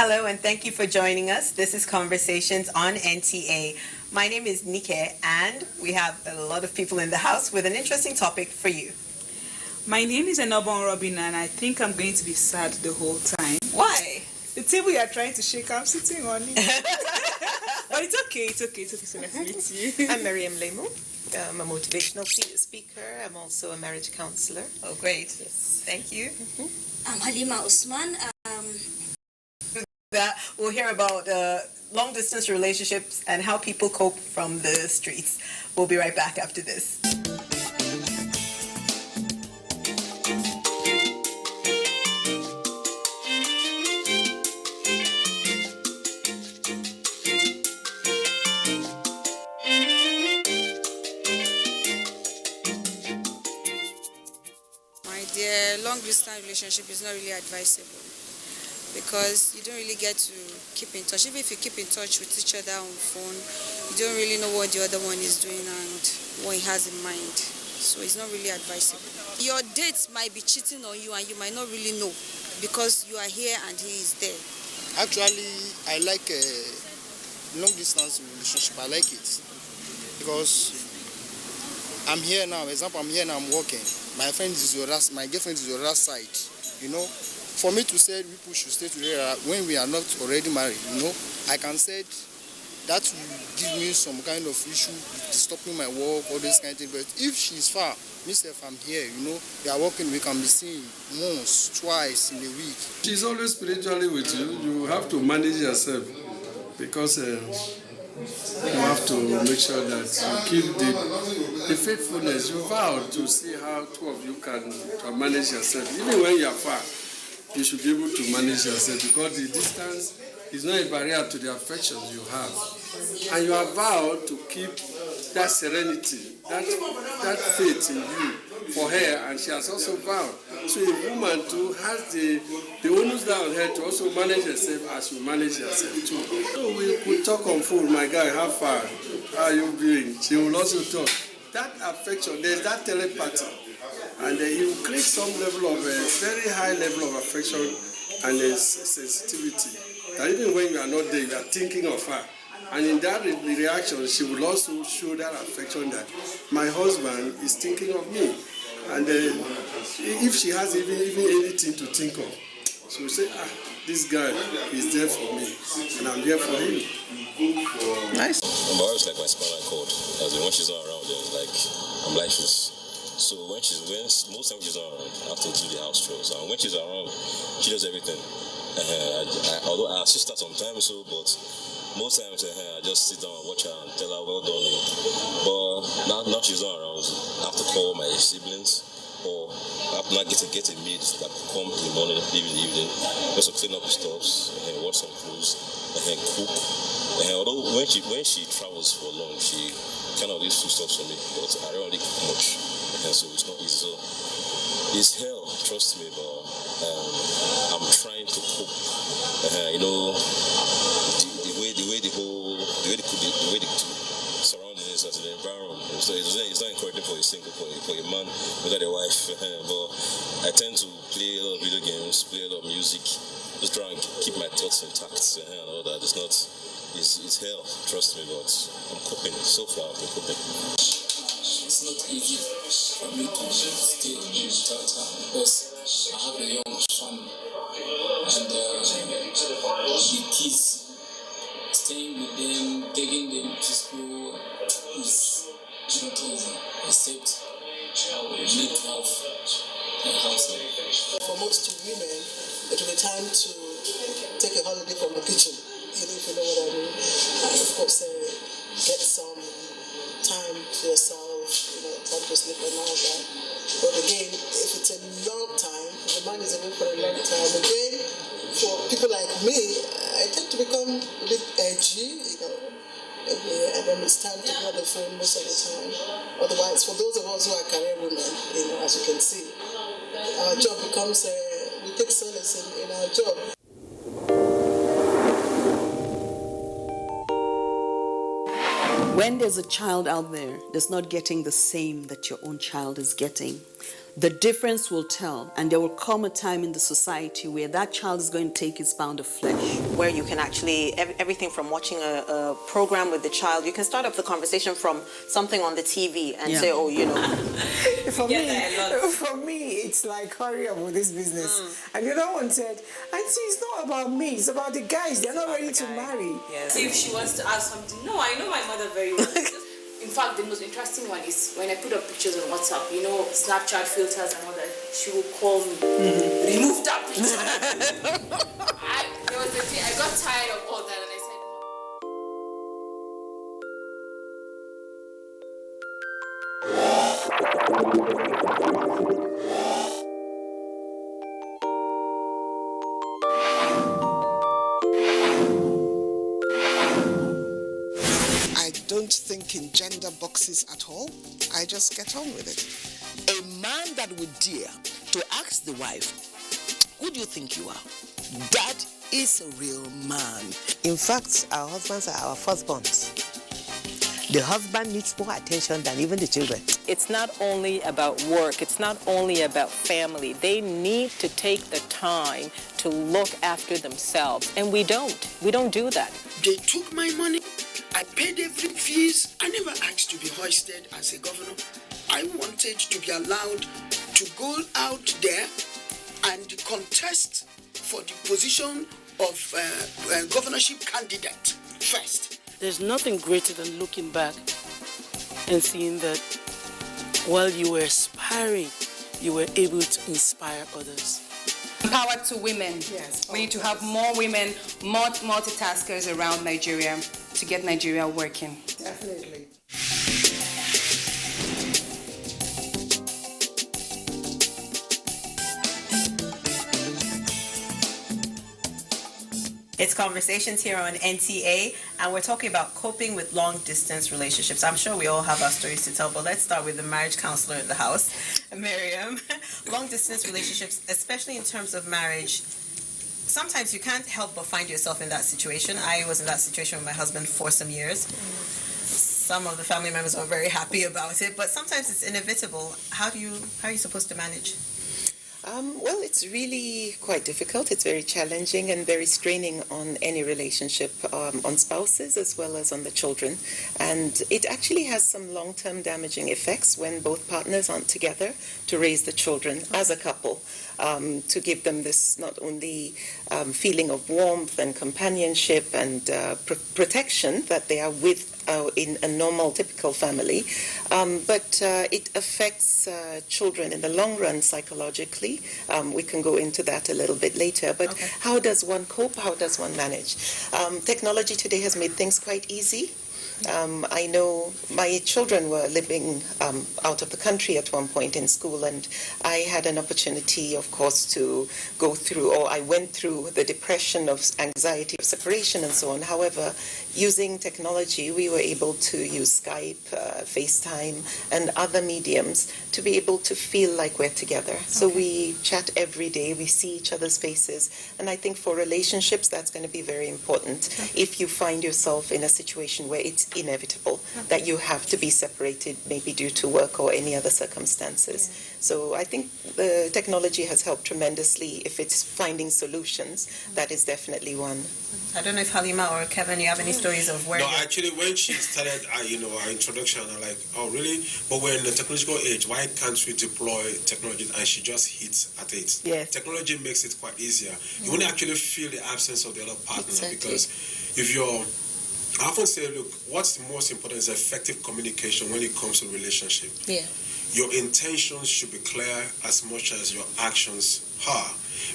Hello, and thank you for joining us. This is Conversations on NTA. My name is Nike, and we have a lot of people in the house with an interesting topic for you. My name is Enobon Robin, and I think I'm going to be sad the whole time. Why? The table you are trying to shake, I'm sitting on it. But it's okay, so nice to meet you. I'm Miriam Lemu. I'm a motivational speaker. I'm also a marriage counselor. Oh, great. Yes. Thank you. I'm Halima Usman. That we'll hear about long-distance relationships and how people cope from the streets. We'll be right back after this. My dear, long-distance relationship is not really advisable, because you don't really get to keep in touch. Even if you keep in touch with each other on the phone, you don't really know what the other one is doing and what he has in mind. So it's not really advisable. Your dates might be cheating on you and you might not really know, because you are here and he is there. Actually, I like a long distance relationship. I like it because I'm here now. Example, I'm here now, I'm working. My girlfriend is your other side, you know. For me to say people should stay together when we are not already married, you know, I can say that will give me some kind of issue, stopping my work, all this kind of thing. But if she's far, myself, I'm here, you know, we are working, we can be seen once, twice in a week. She's always spiritually with you. You have to manage yourself because you have to make sure that you keep the faithfulness. You vow to see how two of you can manage yourself. Even when you are far, you should be able to manage yourself, because the distance is not a barrier to the affections you have. And you are vowed to keep that serenity, that faith in you for her, and she has also vowed. So a woman too has the onus down on her to also manage herself as you manage yourself too. So we could talk on phone, my guy, how far? How are you doing? She will also talk. That affection, there's that telepathy. And you create some level of very high level of affection and sensitivity. That even when you are not there, you are thinking of her. And in that reaction, she will also show that affection that my husband is thinking of me. And if she has even anything to think of, she will say, this guy is there for me, and I'm there for him. Nice. My wife's like my spinal cord. As in, when she's not around, I'm lifeless. So most times she's not around, I have to do the house chores. And when she's around, she does everything. Although I assist her sometimes, but most times I just sit down and watch her and tell her well done. But now she's not around, I have to call my siblings, or I have to not get a maid that come in the morning, even in the evening, just to clean up the stuffs, wash some clothes, cook. Although when she travels for long, she kind of leaves food stuff for me, but I don't really cook much. So it's not easy. So it's hell, trust me, but I'm trying to cope. The way the surroundings as an environment. So it's not encouraging for a man without a wife. But I tend to play a lot of video games, play a lot of music, just try and keep my thoughts intact and all that. It's hell, trust me, but I'm coping. So far, I'm coping. It's not easy for me to stay without her, because I have a young family, and the kids, staying with them, taking them to school is not easy, except we need to have a house. For most women, it will be time to take a holiday from the kitchen, if you know what I mean, and of course get some time to yourself, time to sleep and all that. But again, if it's a long time, the man is away for a long time, again, for people like me, I tend to become a bit edgy, and then it's time to be on the phone most of the time. Otherwise, for those of us who are career women, as you can see, our job becomes, we take solace in our job. When there's a child out there that's not getting the same that your own child is getting, the difference will tell, and there will come a time in the society where that child is going to take its pound of flesh. Where you can actually, everything from watching a program with the child, you can start up the conversation from something on the TV and say, oh, you know. For me, it's like, hurry up with this business. And the other one said, Auntie, it's not about me, it's about the guys. They're not ready to marry. Yes. If she wants to ask something, no, I know my mother very well. In fact, the most interesting one is when I put up pictures on WhatsApp, you know, Snapchat filters and all that, she will call me, remove that picture. There was a day I got tired of all that and I said, I don't think in gender boxes at all. I just get on with it. A man that would dare to ask the wife, who do you think you are? That is a real man. In fact, our husbands are our firstborns. The husband needs more attention than even the children. It's not only about work, it's not only about family. They need to take the time to look after themselves, and we don't. We don't do that. They took my money. I paid every fees. I never asked to be hoisted as a governor. I wanted to be allowed to go out there and contest for the position of governorship candidate first. There's nothing greater than looking back and seeing that while you were aspiring, you were able to inspire others. Empower to women. Yes, we need to have more women, more multitaskers around Nigeria to get Nigeria working. Definitely. It's Conversations here on NTA, and we're talking about coping with long-distance relationships. I'm sure we all have our stories to tell, but let's start with the marriage counselor in the house, Miriam. Long-distance relationships, especially in terms of marriage, sometimes you can't help but find yourself in that situation. I was in that situation with my husband for some years. Some of the family members are very happy about it, but sometimes it's inevitable. How are you supposed to manage? Well, it's really quite difficult. It's very challenging and very straining on any relationship, on spouses as well as on the children. And it actually has some long-term damaging effects when both partners aren't together to raise the children as a couple, to give them this not only feeling of warmth and companionship and protection that they are with in a normal, typical family, but it affects children in the long run psychologically. We can go into that a little bit later, but how does one cope? How does one manage? Technology today has made things quite easy. I know my children were living out of the country at one point in school, and I had an opportunity, of course, to go through, or I went through the depression of anxiety of separation and so on. However, using technology, we were able to use Skype, FaceTime, and other mediums to be able to feel like we're together. So we chat every day, we see each other's faces, and I think for relationships, that's going to be very important. If you find yourself in a situation where it's inevitable that you have to be separated, maybe due to work or any other circumstances. So I think the technology has helped tremendously. If it's finding solutions, that is definitely one. I don't know if Halima or Kevin, you have any stories of where? No, actually, when she started, our introduction, I'm like, oh, really? But we're in the technological age. Why can't we deploy technology? And she just hits at it. Yes. Technology makes it quite easier. You won't actually feel the absence of the other partner because if you're I often say, look, what's the most important is effective communication when it comes to relationship. Yeah. Your intentions should be clear as much as your actions are.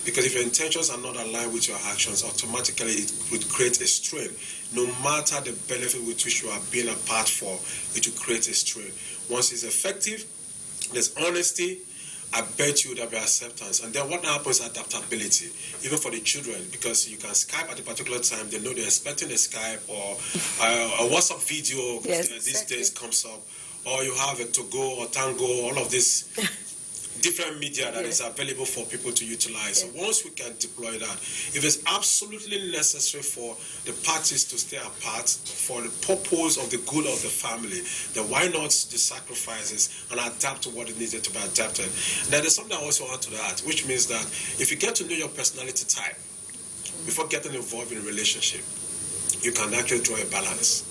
Because if your intentions are not aligned with your actions, automatically it would create a strain. No matter the benefit with which you are being apart for, it will create a strain. Once it's effective, there's honesty, I bet you there'll be acceptance. And then what happens is adaptability, even for the children, because you can Skype at a particular time, they know they're expecting a Skype or a WhatsApp video these days comes up, or you have a To-Go or Tango, all of this. different media that is available for people to utilize. So once we can deploy that, if it's absolutely necessary for the parties to stay apart for the purpose of the good of the family, then why not the sacrifices and adapt to what it needed to be adapted? And then there's something I also add to that, which means that if you get to know your personality type before getting involved in a relationship, you can actually draw a balance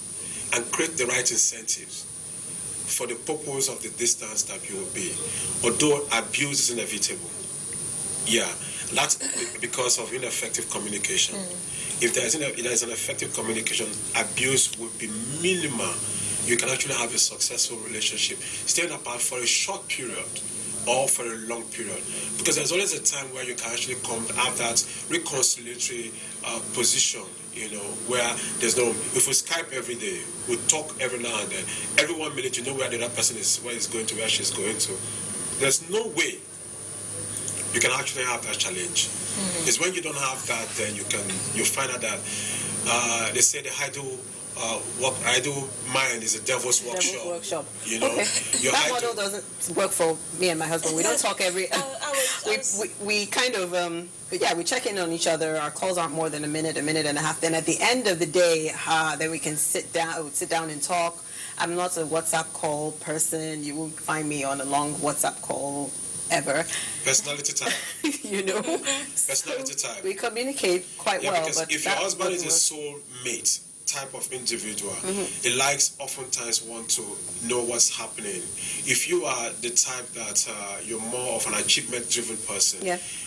and create the right incentives for the purpose of the distance that you will be. Although abuse is inevitable. Yeah, that's because of ineffective communication. If there is an effective communication, abuse will be minimal. You can actually have a successful relationship, staying apart for a short period or for a long period. Because there's always a time where you can actually have that reconciliatory position, where there's no, if we Skype every day, we talk every now and then, every 1 minute you know where the other person is, where he's going to, where she's going to. There's no way you can actually have that challenge. It's when you don't have that, then you find out that they say the idle mind is a devil's workshop. Okay. That model doesn't work for me and my husband. We don't talk every. We kind of we check in on each other. Our calls aren't more than a minute and a half. Then at the end of the day, then we can sit down and talk. I'm not a WhatsApp call person. You won't find me on a long WhatsApp call ever. Personality type. Personality type. We communicate quite well. Because but if your husband is a soul mate type of individual, he likes oftentimes want to know what's happening. If you are the type that you're more of an achievement driven person,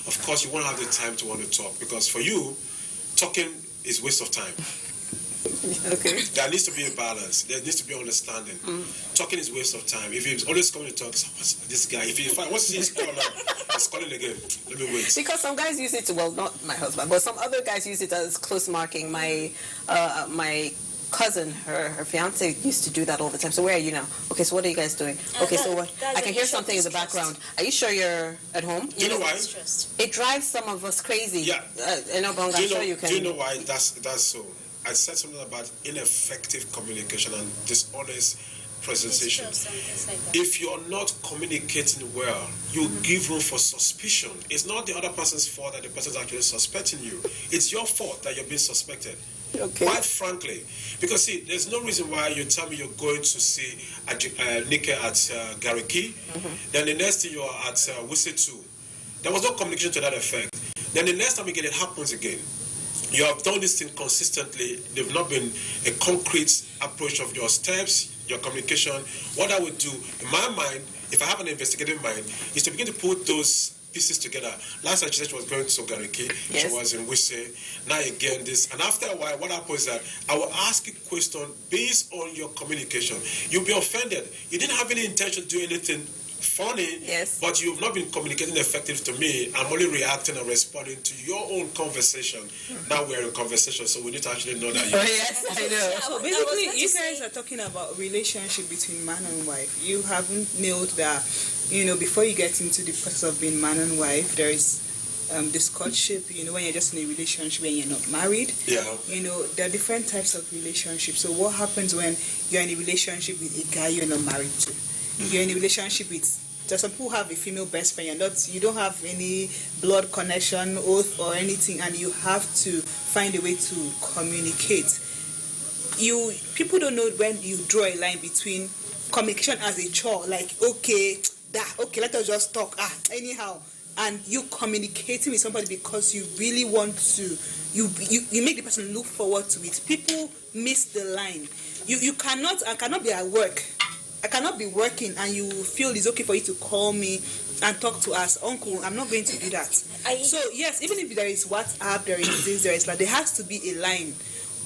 of course you won't have the time to want to talk, because for you, talking is waste of time. Okay. There needs to be a balance. There needs to be understanding. Talking is waste of time. If he's always coming to talk, what's this guy? If he what's his call now? He's calling again. Let me wait. Because some guys use it to, well, not my husband, but some other guys use it as close marking. My cousin, her fiance used to do that all the time. So where are you now? Okay, so what are you guys doing? Okay, so what? I can hear something in the background. Are you sure you're at home? Do you know why? It drives some of us crazy. Yeah. Do you know why that's so? I said something about ineffective communication and dishonest presentation. If you're not communicating well, you give room for suspicion. It's not the other person's fault that the person's actually suspecting you. It's your fault that you're being suspected. Okay. Quite frankly. Because see, there's no reason why you tell me you're going to see Nike at Gariki, then the next thing you're at Wuse 2. There was no communication to that effect. Then the next time again, it happens again. You have done this thing consistently. There's not been a concrete approach of your steps, your communication. What I would do, in my mind, if I have an investigative mind, is to begin to put those pieces together. Last time she said she was going to Gariki, she was in Wise. Now again this, and after a while, what happens is that I will ask you a question based on your communication. You'll be offended. You didn't have any intention to do anything funny, but you've not been communicating effectively to me. I'm only reacting and responding to your own conversation. Now we're in conversation, so we need to actually know that. Yes, I know. So basically, you guys are talking about relationship between man and wife. You haven't nailed that. Before you get into the process of being man and wife, there is this courtship. When you're just in a relationship and you're not married. Yeah. There are different types of relationships. So what happens when you're in a relationship with a guy you're not married to? You're in a relationship with, some people have a female best friend, you don't have any blood connection, oath or anything, and you have to find a way to communicate. People don't know when you draw a line between communication as a chore, like okay, let us just talk, anyhow, and you communicating with somebody because you really want to, you make the person look forward to it. People miss the line. I cannot be at work. I cannot be working and you feel it's okay for you to call me and talk to us. Uncle, I'm not going to do that. So yes, even if there is WhatsApp, there is this, there is that, there has to be a line.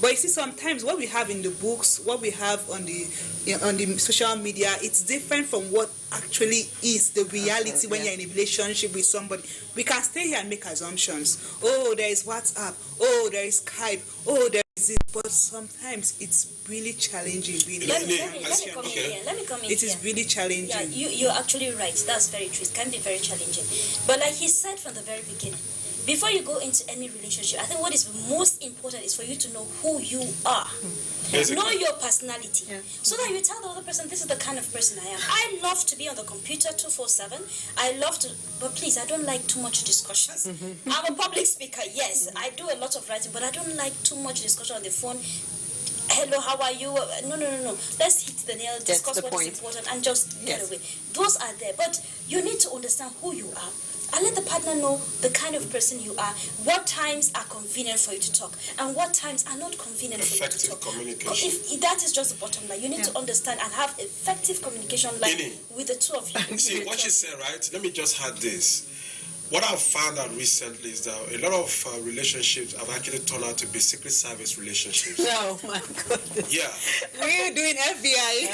But you see, sometimes what we have in the books, what we have on the social media, it's different from what actually is the reality when you're in a relationship with somebody. We can stay here and make assumptions. Oh, there is WhatsApp. Oh, there is Skype. Oh, there is it. But sometimes it's really challenging. Let me come in. It is really challenging. Yeah, you're actually right. That's very true. It can be very challenging. But like he said from the very beginning, before you go into any relationship, I think what is most important is for you to know who you are. Basically. Know your personality. So that you tell the other person, this is the kind of person I am. I love to be on the computer 24/7. I love to, but please, I don't like too much discussions. I'm a public speaker, yes. I do a lot of writing, but I don't like too much discussion on the phone. Hello, how are you? No. Let's hit the nail, discuss what is important, and just get away. Those are there, but you need to understand who you are. And let the partner know the kind of person you are, what times are convenient for you to talk, and what times are not convenient for you to talk. Effective communication. If that is just the bottom line. You need to understand and have effective communication with the two of you. See, what you said, right? Let me just add this. What I've found out recently is that a lot of relationships have actually turned out to be Secret Service relationships. Oh my goodness. Yeah. We're doing FBI.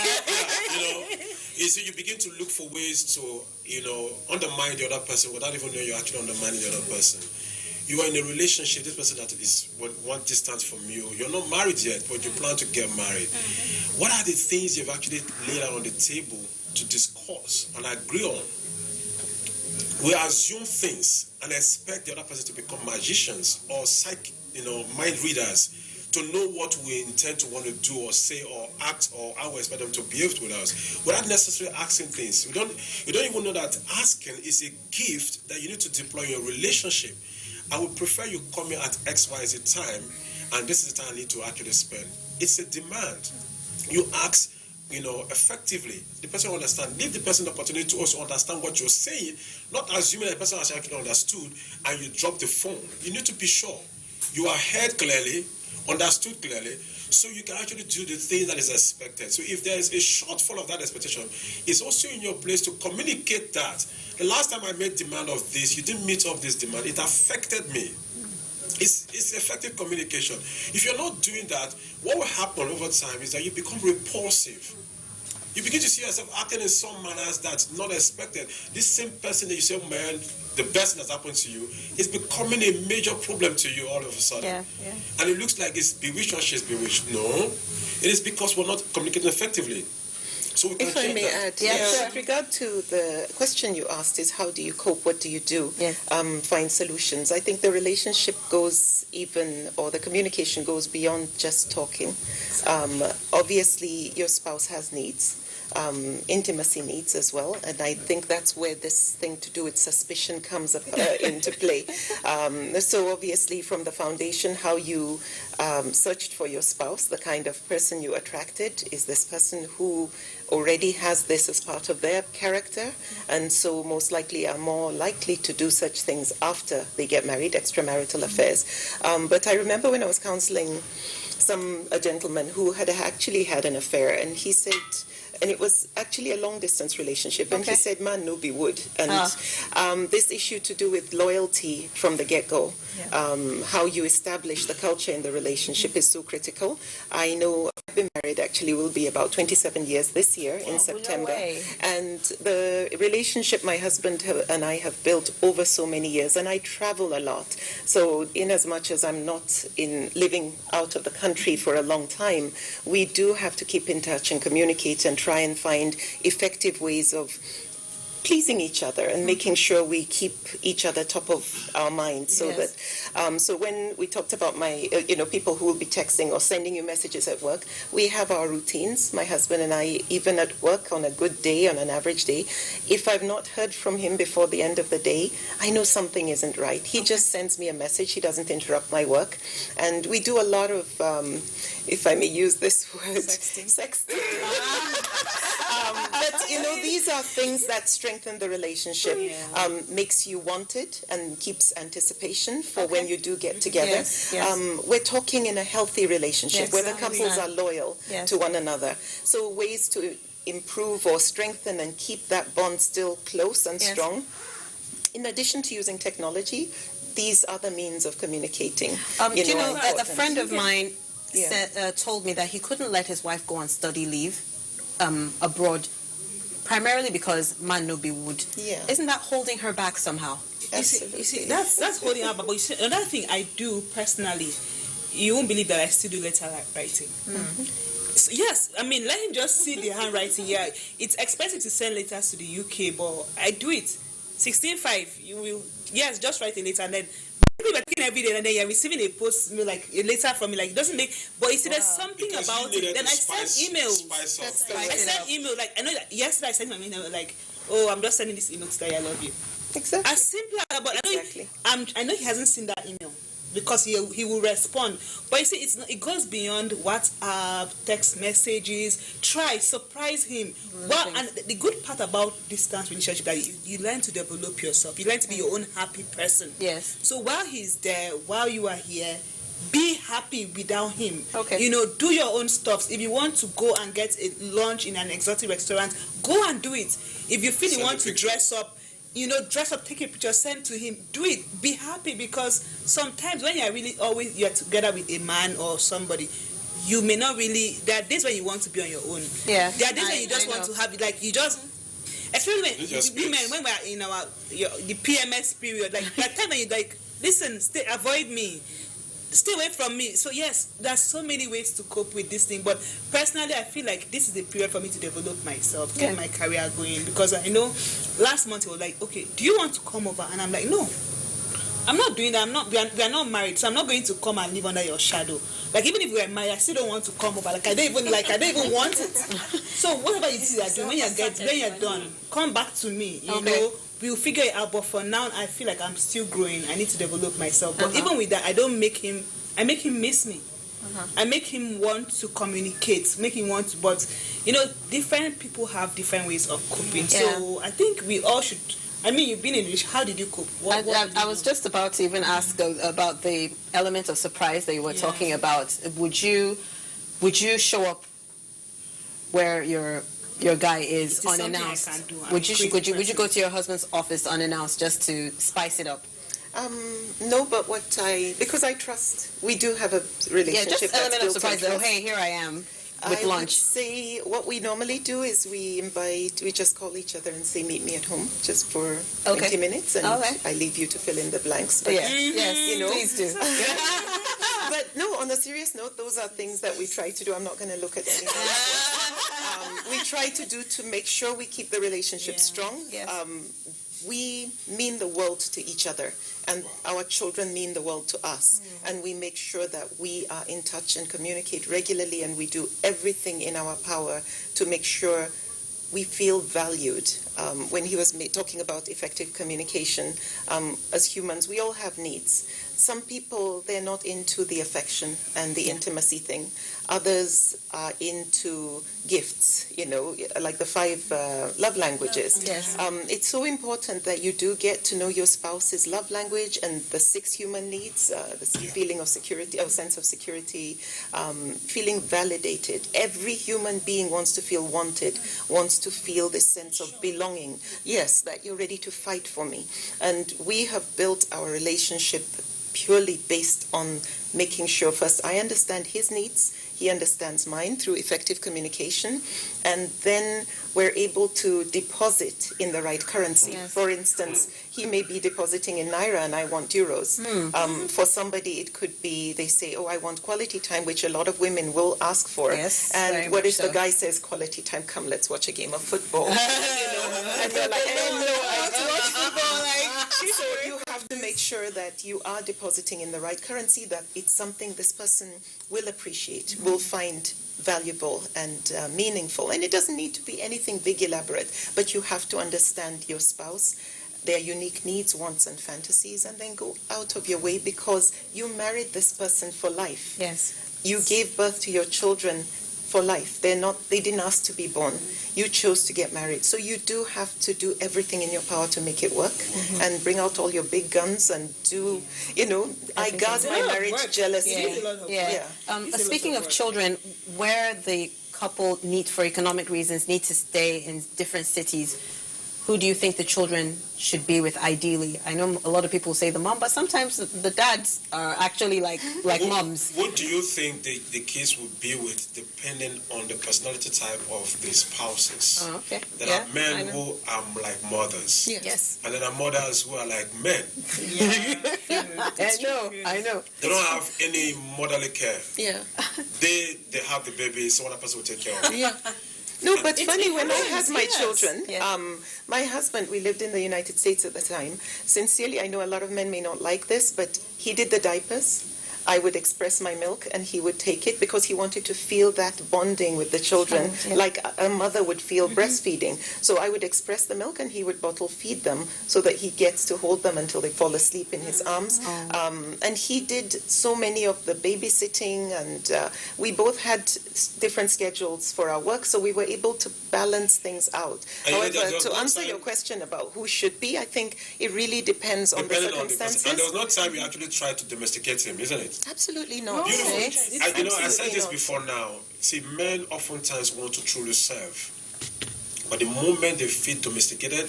So you begin to look for ways to, undermine the other person without even knowing you're actually undermining the other person. You are in a relationship, this person that is one distance from you. You're not married yet, but you plan to get married. What are the things you've actually laid out on the table to discuss and agree on? We assume things and expect the other person to become magicians or mind readers to know what we intend to want to do or say or act or how we expect them to behave with us without necessarily asking things. You don't even know that asking is a gift that you need to deploy in your relationship. I would prefer you come here at XYZ time, and this is the time I need to actually spend. It's a demand. You ask, effectively. The person will understand. Give the person the opportunity to also understand what you're saying, not assuming that the person has actually understood and you drop the phone. You need to be sure you are heard clearly, understood clearly, so you can actually do the thing that is expected. So if there is a shortfall of that expectation, it's also in your place to communicate that. The last time I made demand of this, you didn't meet up this demand. It affected me. It's effective communication. If you're not doing that, what will happen over time is that you become repulsive. You begin to see yourself acting in some manners that's not expected. This same person that you say, man, the best thing that's happened to you is becoming a major problem to you all of a sudden. Yeah. And it looks like it's bewitched or she's bewitched. No, it is because we're not communicating effectively. So we if I may add, Yes. with regard to the question you asked is how do you cope, what do you do, find solutions. I think the relationship goes the communication goes beyond just talking. Obviously, your spouse has needs. Intimacy needs as well, and I think that's where this thing to do with suspicion comes up, into play. So obviously from the foundation, how you searched for your spouse, the kind of person you attracted, is this person who already has this as part of their character, and so most likely are more likely to do such things after they get married, extramarital affairs. But I remember when I was counseling a gentleman who had actually had an affair, and he said, and it was actually a long-distance relationship, and he said, man, no be wood. And this issue to do with loyalty from the get-go, how you establish the culture in the relationship is so critical. I know I've been married, actually, will be about 27 years this year in September. And the relationship my husband and I have built over so many years, and I travel a lot. So in as much as I'm not living out of the country for a long time, we do have to keep in touch and communicate and try and find effective ways of pleasing each other and making sure we keep each other top of our minds, so that so when we talked about my people who will be texting or sending you messages at work, we have our routines, my husband and I. Even at work, on a good day, on an average day, if I've not heard from him before the end of the day, I know something isn't right. He just sends me a message. He doesn't interrupt my work, and we do a lot of if I may use this word, sexting. But these are things that strengthen the relationship, makes you wanted and keeps anticipation for when you do get together. We're talking in a healthy relationship where the couples are loyal to one another. So ways to improve or strengthen and keep that bond still close and strong. In addition to using technology, these are the means of communicating. A friend of mine told me that he couldn't let his wife go on study leave abroad, primarily because man no be wood. Isn't that holding her back somehow? You see, that's holding her back. But you see, another thing I do personally, you won't believe that I still do letter writing. So, yes, I mean, let him just see the handwriting. Yeah, it's expensive to send letters to the UK, but I do it. 16.5, you will, just write a letter and then if you're taking every day and then you're receiving a post like a letter from me, like it doesn't make. But you see, there's something Because about you it. Then I needed to send emails. I send email like I know that yesterday I sent my email like, oh, I'm just sending this email to tell you I love you. Exactly. As simple as that. But I know he hasn't seen that email because he will respond. But you see, it goes beyond WhatsApp, text messages. Try surprise him. Well, and the good part about distance relationship that you learn to develop yourself. You learn to be your own happy person. Yes. So while he's there, while you are here, be happy without him. Okay. You know, do your own stuff. If you want to go and get a lunch in an exotic restaurant, go and do it. If you feel you want to dress up, take a picture, send to him. Do it. Be happy, because sometimes when you're together with a man or somebody, you may not really. There are days when you want to be on your own. Yeah. There are days when you just want to have it, like you just. Especially when women, when we're in the PMS period, like that time when you like, listen, avoid me. Stay away from me. So yes, there's so many ways to cope with this thing. But personally, I feel like this is the period for me to develop myself, get my career going. Because I know last month he was like, okay, do you want to come over? And I'm like, no, I'm not doing that. We are not married, so I'm not going to come and live under your shadow. Like even if we are married, I still don't want to come over. Like I don't even want it. So whatever you see are doing, when you're done, come back to me. You know. We'll figure it out, but for now, I feel like I'm still growing. I need to develop myself. But even with that, I make him miss me. I make him want to communicate, but different people have different ways of coping. Yeah. So I think we all should. I mean, you've been in English. How did you cope? I was just about to even ask about the element of surprise that you were talking about. Would you show up where your guy is unannounced? Would you go to your husband's office unannounced just to spice it up? No, but because I trust, we do have a relationship. Yeah, just element of surprise. Oh, hey, here I am with lunch. I would say what we normally do is we just call each other and say, meet me at home just for 20 minutes, and I leave you to fill in the blanks. But, please do. But no, on a serious note, those are things that we try to do. I'm not going to look at anything. We try to make sure we keep the relationship strong. Yes. We mean the world to each other, and our children mean the world to us. And we make sure that we are in touch and communicate regularly, and we do everything in our power to make sure we feel valued. When he was talking about effective communication, as humans, we all have needs. Some people, they're not into the affection and the intimacy thing. Others are into gifts, like the 5 love languages. Yes. It's so important that you do get to know your spouse's love language and the 6 human needs, the feeling of security, or sense of security, feeling validated. Every human being wants to feel wanted, wants to feel this sense of belonging. Yes, that you're ready to fight for me. And we have built our relationship purely based on making sure, first, I understand his needs, he understands mine through effective communication, and then we're able to deposit in the right currency. Yes. For instance, he may be depositing in Naira and I want euros. For somebody, it could be, they say, I want quality time, which a lot of women will ask for. Yes, and what if the guy says, quality time, come, let's watch a game of football. And you're like, no, I want to watch football. So you have to make sure that you are depositing in the right currency, that it's something this person will appreciate, will find valuable and meaningful. And it doesn't need to be anything big, elaborate, but you have to understand your spouse, their unique needs, wants, and fantasies, and then go out of your way, because you married this person for life. Yes. You gave birth to your children for life. They didn't ask to be born. You chose to get married. So you do have to do everything in your power to make it work, and bring out all your big guns and do, I guard my marriage jealously. Speaking of children, where the couple for economic reasons need to stay in different cities, who do you think the children should be with ideally? I know a lot of people say the mom, but sometimes the dads are actually like moms. What do you think the kids would be with, depending on the personality type of the spouses? Oh, okay. There are men who are like mothers. Yes. And there are mothers who are like men. I know. They don't have any motherly care. Yeah. They have the baby, so one person will take care of it. Yeah. No, but It's funny, when I had enhanced, my yes. children, Yeah. my husband, we lived in the United States at the time. Sincerely, I know a lot of men may not like this, but he did the diapers. I would express my milk and he would take it because he wanted to feel that bonding with the children like a mother would feel breastfeeding. So I would express the milk and he would bottle feed them so that he gets to hold them until they fall asleep in his arms. And he did so many of the babysitting, and we both had different schedules for our work, so we were able to balance things out. And However, to answer your question about who should be, I think it really depends on the circumstances. And there was no time we actually tried to domesticate him, isn't it? Absolutely not. Beautiful. I said this not. before now. See, men oftentimes want to truly serve. But the moment they feel domesticated,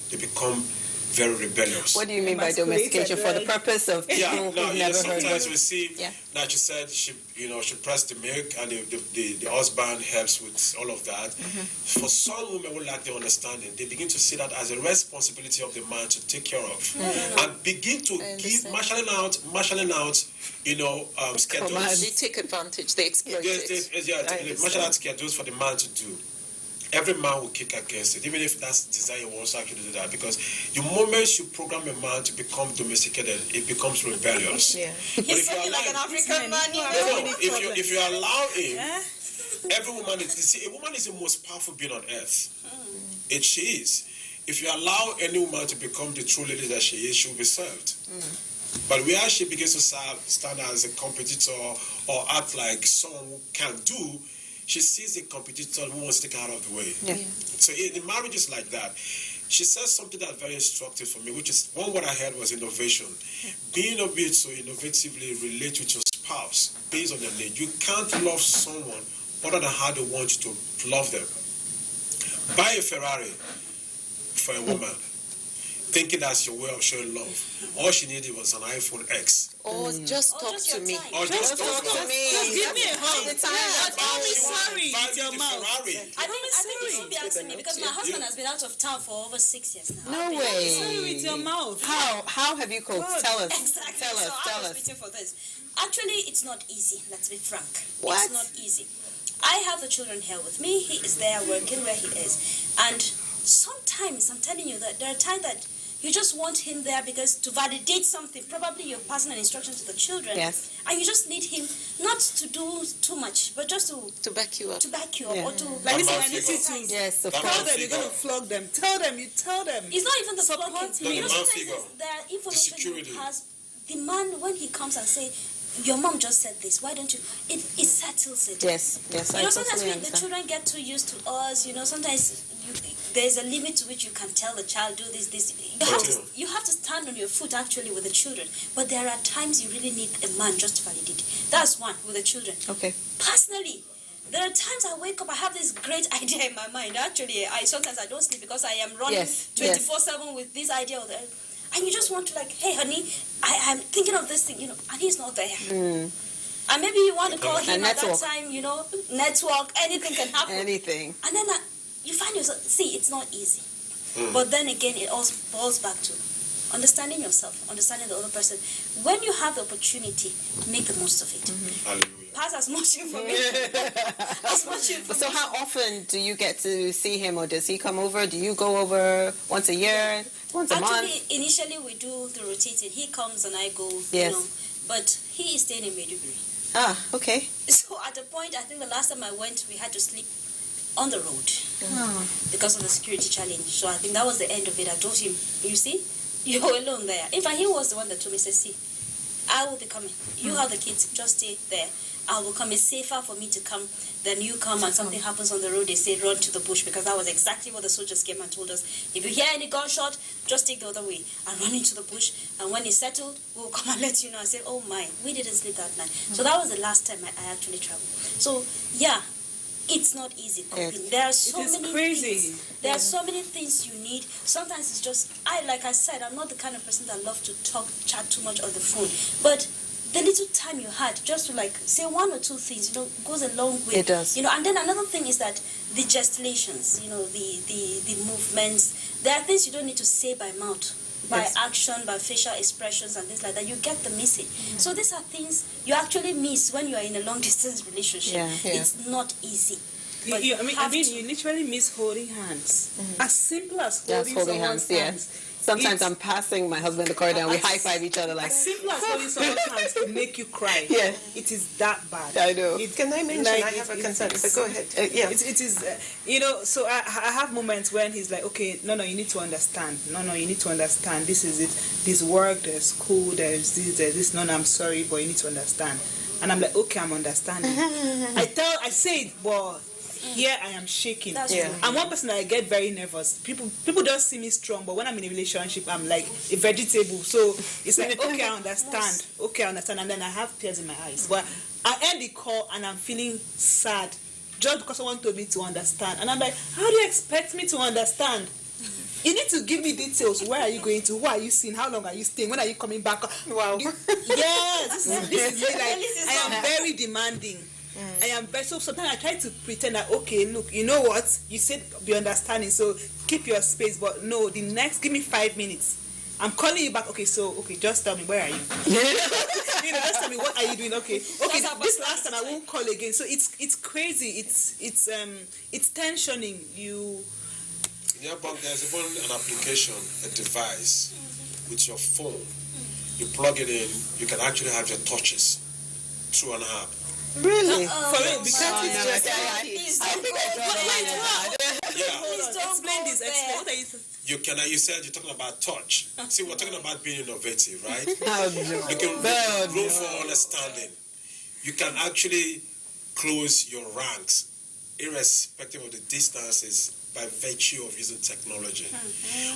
they become very rebellious. What do you mean by domestication? For the purpose of people who've never heard sometimes of we see that she said she pressed the milk and the husband helps with all of that. For some women who lack the understanding, they begin to see that as a responsibility of the man to take care of, and begin to give marshalling out, schedules. They take advantage. They exploit it. Martial out schedules for the man to do. Every man will kick against it, even if that's desire wants to actually do that. Because the moment you program a man to become domesticated, it becomes rebellious. But He's talking like an African man. If you allow him, every woman a woman is the most powerful being on earth. She is. If you allow any woman to become the true lady that she is, she will be served. But where she begins to stand as a competitor or act like someone who can do, she sees a competitor who wants to take her out of the way. So the marriage is like that. She says something that's very instructive for me, which is, what I heard was innovation. Being able to innovatively relate with your spouse based on their need. You can't love someone other than how they want you to love them. Buy a Ferrari for a woman, thinking that's your way of showing love. All she needed was an iPhone X. Or just talk to me. Or just talk to me. Just give me a hug. Don't be sorry with your mouth. I think you should be asking me because my husband has been out of town for over 6 years now. No way. Sorry with your mouth. How have you coped? Tell us. Exactly. Tell us. I was waiting for this. Actually, it's not easy. Let's be frank. What? It's not easy. I have the children here with me. He is there working where he is, and sometimes I'm telling you that there are times that you just want him there because to validate something. Probably you're passing an instruction to the children. Yes. And you just need him not to do too much, but just to back you up. To back you up or to Like this, I need you to yes, of tell course. them you're going to flog them. Tell them. It's not even the flogging. You know, man sometimes figure. there are information security. he has. The man, when he comes and say, your mom just said this, why don't you? It settles it. Yes, You know, sometimes the children get too used to us. You know, sometimes there's a limit to which you can tell the child, do this. You have to stand on your foot actually with the children. But there are times you really need a man just to validate. That's one with the children. Okay. Personally, there are times I wake up, I have this great idea in my mind. Actually, sometimes I don't sleep because I am running 24/7 with this idea or that. And you just want to like, hey, honey, I'm thinking of this thing, you know, and he's not there. And maybe you want to call him at that time, you know, network, anything can happen. Anything. And then you find yourself, see, it's not easy. But then again, it all boils back to understanding yourself, understanding the other person. When you have the opportunity, make the most of it. Hallelujah. Pass as much information. As much information. So how often do you get to see him, or does he come over? Do you go over once a year, once a month? Actually, initially we do the rotating. He comes and I go, Yes. you know. But he is staying in Maiduguri. Ah, okay. So at a point, I think the last time I went, we had to sleep on the road because of the security challenge. So I think that was the end of it. I told him, you see, you're alone there. In fact, he was the one that told me, said, see, I will be coming. You have the kids, just stay there. I will come. It's safer for me to come than you come and something happens on the road. They say run to the bush, because that was exactly what the soldiers came and told us. If you hear any gunshot, just take the other way and run into the bush. And when it's settled, we'll come and let you know. I said, oh my, we didn't sleep that night. So that was the last time I actually traveled. So yeah, it's not easy coping. There are so many things. There are so many things you need. Sometimes it's just like I said, I'm not the kind of person that loves to chat too much on the phone. But the little time you had just to like say one or two things, you know, goes a long way. It does. You know, and then another thing is that the gesticulations, you know, the movements, there are things you don't need to say by mouth. By action, by facial expressions and things like that, you get the message. So these are things you actually miss when you are in a long distance relationship. It's not easy. But You literally miss holding hands. As simple as holding, holding hands. someone's hands. Sometimes I'm passing my husband in the corridor and we high five each other like. As simple as holding someone's hands can make you cry. Yeah. It is that bad. I know. Can I mention? I have a concern. But go ahead. Yeah. It is. So I have moments when he's like, okay, no, you need to understand. No, you need to understand. This is it. This work, there's school, there's this. No, I'm sorry, but you need to understand. And I'm like, okay, I'm understanding. I say it, but here I am shaking. I'm one person that I get very nervous. People just see me strong, but when I'm in a relationship, I'm like a vegetable. So it's like, okay, I understand. Okay, I understand. And then I have tears in my eyes. But I end the call and I'm feeling sad just because someone told me to understand. And I'm like, how do you expect me to understand? You need to give me details. Where are you going to? Who are you seeing? How long are you staying? When are you coming back? Wow. Yes, this is me. Like, I am very demanding. I am very, so sometimes I try to pretend that, okay, look, you know what? You said be understanding, so keep your space. But no, give me 5 minutes. I'm calling you back. Okay, just tell me, where are you? Just tell me, what are you doing? Okay, this last time I won't call again. So it's crazy. It's tensioning you. Yeah, but there's even an application, a device with your phone. You plug it in, you can actually have your touches through an app. Really? For real? Because I think I draw the line at that. Explain this. What are you You said you're talking about touch. See, we're talking about being innovative, right? Looking room for understanding. You can actually close your ranks, irrespective of the distances, by virtue of using technology.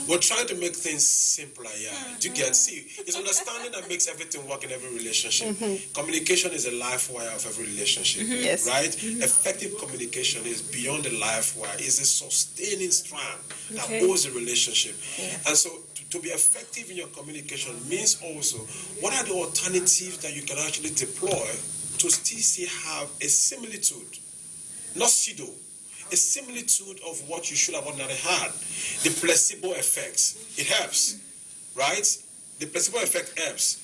We're trying to make things simpler, it's understanding that makes everything work in every relationship. Communication is a life wire of every relationship, right? Effective communication is beyond the life wire, it's a sustaining strand that holds a relationship. And so to be effective in your communication means also, what are the alternatives that you can actually deploy to still have a similitude, not pseudo, a similitude of what you should have ordinarily had. The placebo effect, it helps, right? The placebo effect helps.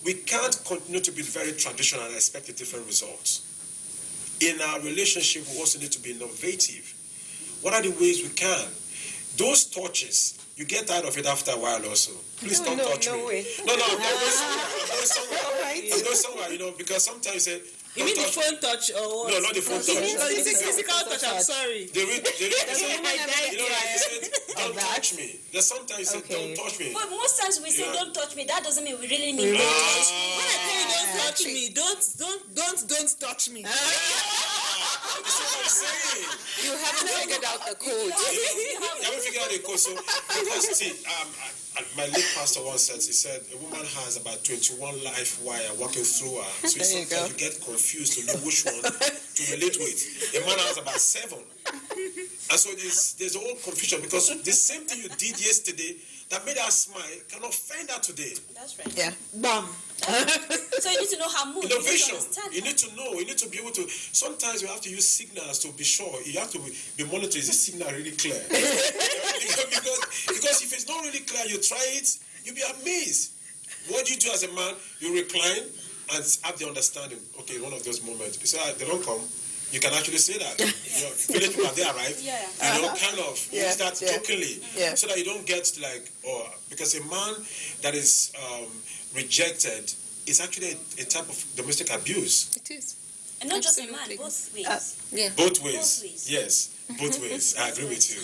We can't continue to be very traditional and expect a different results. In our relationship, we also need to be innovative. What are the ways we can? Those touches, you get tired of it after a while also. Please don't touch me. Way. No, I'm going somewhere, because sometimes you say, you mean the phone touch or what? No, not the phone touch. It's a physical touch, I'm sorry. Don't touch me. There's sometimes you say, don't touch me. But most times we say, don't touch me. That doesn't mean we really mean don't touch me. When I tell you don't touch me, don't touch me. That's what I'm saying. You haven't figured out the code. You haven't figured out the code. So, because, see, my late pastor once said, he said, a woman has about 21 life wire working through her. So sometimes you get confused to know which one to relate with. A man has about 7. And so there's a whole confusion because the same thing you did yesterday that made her smile can offend her today. That's right. Yeah. Bam. So you need to know her mood. Innovation. You need to know. You need to be able to. Sometimes you have to use signals to be sure. You have to be monitoring. Is this signal really clear? because if it's not really clear, you try it, you'll be amazed. What do you do as a man? You recline and have the understanding. Okay, one of those moments. You say, they don't come. You can actually say that. Village people, they arrive. Kind of use that jokingly. So that you don't get because a man that is rejected is actually a type of domestic abuse. It is. And not just a man, both ways. Both ways. Yes, both ways. I agree with you.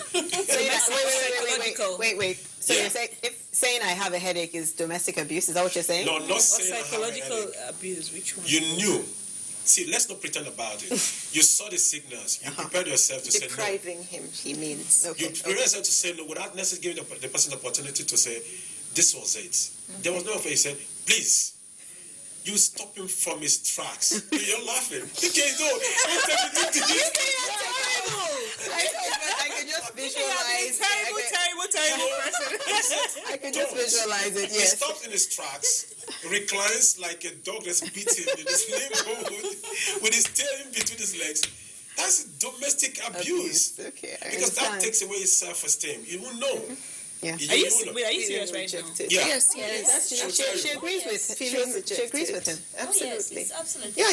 Wait. So you're saying I have a headache is domestic abuse? Is that what you're saying? No, not saying psychological abuse. Which one? You knew. See, let's not pretend about it. You saw the signals. You prepared yourself to say no. Depriving him, he means. You prepared yourself to say no without necessarily giving the person the opportunity to say, this was it. There was no offer. He said, please. You stop him from his tracks. You're laughing. Okay, no. I can just visualize. Terrible person. I can just visualize it. He stops in his tracks, reclines like a dog that's beaten in his limbo with his tail in between his legs. That's domestic abuse. Okay, because that takes away his self-esteem. You won't know. Yeah. Are you serious right now? Yeah. Yes, She agrees with She agrees with him. Absolutely. Oh, yes, absolutely. Yeah,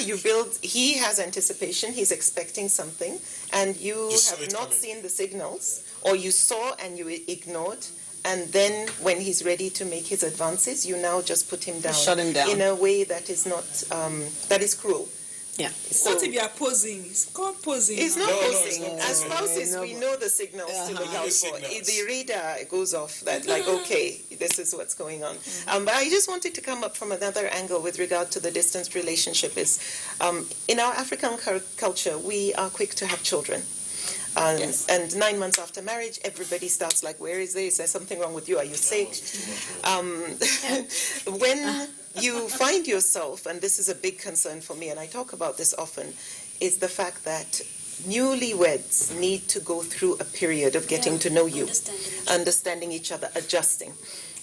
he has anticipation, he's expecting something, and you have not seen the signals, or you saw and you ignored, and then when he's ready to make his advances, you now just put him down. Shut him down. In a way that is not, that is cruel. Yeah. So, what if you are posing? It's called posing. It's not posing. No. As spouses, we know the signals to look out for. The radar goes off that, like, okay, this is what's going on. But I just wanted to come up from another angle with regard to the distance relationship is, in our African culture, we are quick to have children. And 9 months after marriage, everybody starts like, where is this? Is there something wrong with you? Are you sick? When you find yourself, and this is a big concern for me, and I talk about this often, is the fact that newlyweds need to go through a period of getting to know you, understanding each other, adjusting.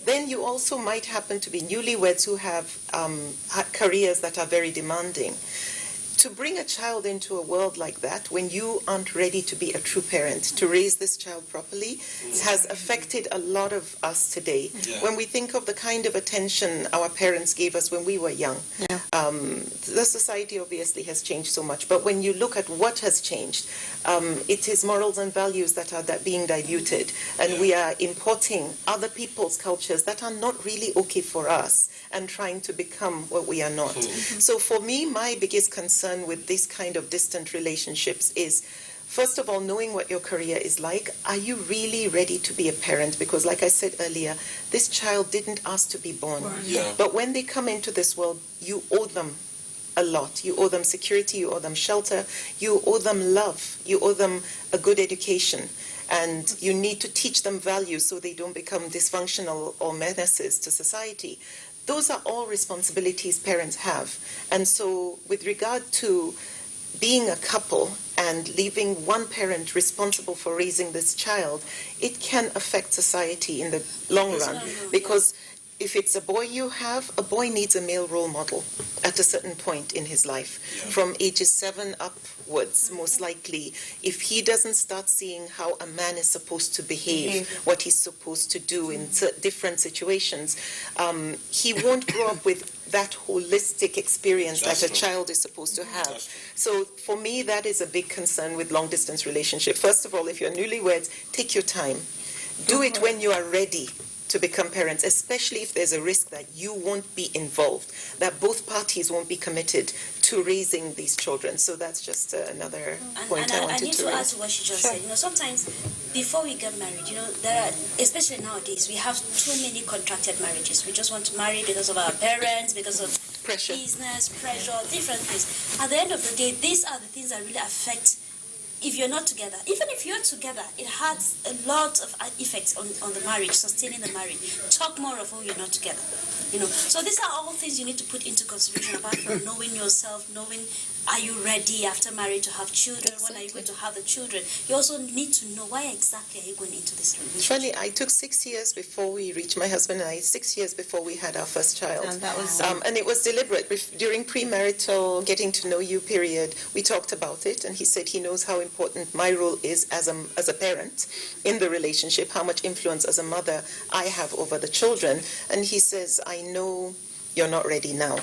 Then you also might happen to be newlyweds who have careers that are very demanding. To bring a child into a world like that, when you aren't ready to be a true parent, to raise this child properly, has affected a lot of us today. Yeah. When we think of the kind of attention our parents gave us when we were young, the society obviously has changed so much. But when you look at what has changed, it is morals and values that are being diluted, and we are importing other people's cultures that are not really okay for us and trying to become what we are not. So for me, my biggest concern with this kind of distant relationships is, first of all, knowing what your career is like. Are you really ready to be a parent? Because like I said earlier, this child didn't ask to be born. Yeah. But when they come into this world, you owe them a lot. You owe them security, you owe them shelter, you owe them love, you owe them a good education. And you need to teach them values so they don't become dysfunctional or menaces to society. Those are all responsibilities parents have. And so with regard to being a couple and leaving one parent responsible for raising this child, it can affect society in the long run. Because if it's a boy you have, a boy needs a male role model at a certain point in his life. From ages 7 upwards, most likely. If he doesn't start seeing how a man is supposed to behave, what he's supposed to do in different situations, he won't grow up with that holistic experience that a child is supposed to have. So for me, that is a big concern with long-distance relationship. First of all, if you're newlyweds, take your time. Do it when you are ready to become parents, especially if there's a risk that you won't be involved, that both parties won't be committed to raising these children. So that's just another point I wanted to raise. I need to add to what she just said. Sometimes before we get married, there are, especially nowadays, we have too many contracted marriages. We just want to marry because of our parents, because of pressure, business, pressure, different things. At the end of the day, these are the things that really affect if you're not together. Even if you're together, it has a lot of effects on the marriage, sustaining the marriage. Talk more of when you're not together. So these are all things you need to put into consideration, apart from knowing yourself, knowing, are you ready after marriage to have children? When are you going to have the children? You also need to know, why exactly are you going into this relationship? Funny, I took 6 years before we reached, my husband and I, 6 years before we had our first child. And that was and it was deliberate. During premarital getting to know you period, we talked about it, and he said he knows how important my role is as a parent in the relationship, how much influence as a mother I have over the children. And he says, I know you're not ready now,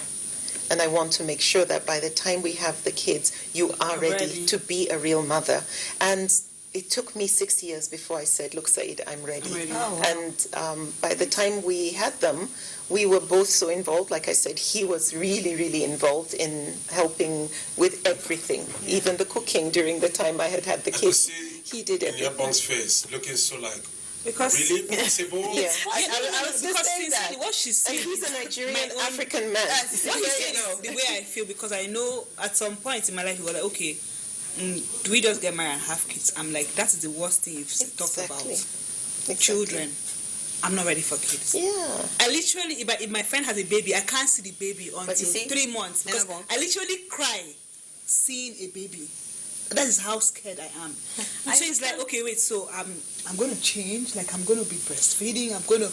and I want to make sure that by the time we have the kids, you are ready to be a real mother. And it took me 6 years before I said, look, Said, I'm ready. Oh, wow. And by the time we had them, we were both so involved. Like I said, he was really, really involved in helping with everything, even the cooking during the time I had the kids. He did everything. Your boss face, looking so like, because really possible? Yeah, I was just saying that. What she's saying, and he's a Nigerian African man. What he's saying is the way I feel, because I know at some point in my life you were like, okay, do we just get married and have kids? I'm like, that's the worst thing you've talked about. Children. I'm not ready for kids. Yeah. I literally, if my friend has a baby, I can't see the baby until 3 months. Because I literally cry seeing a baby. That is how scared I am. So it's like, okay, wait, so I'm going to change. Like, I'm going to be breastfeeding. I'm going to...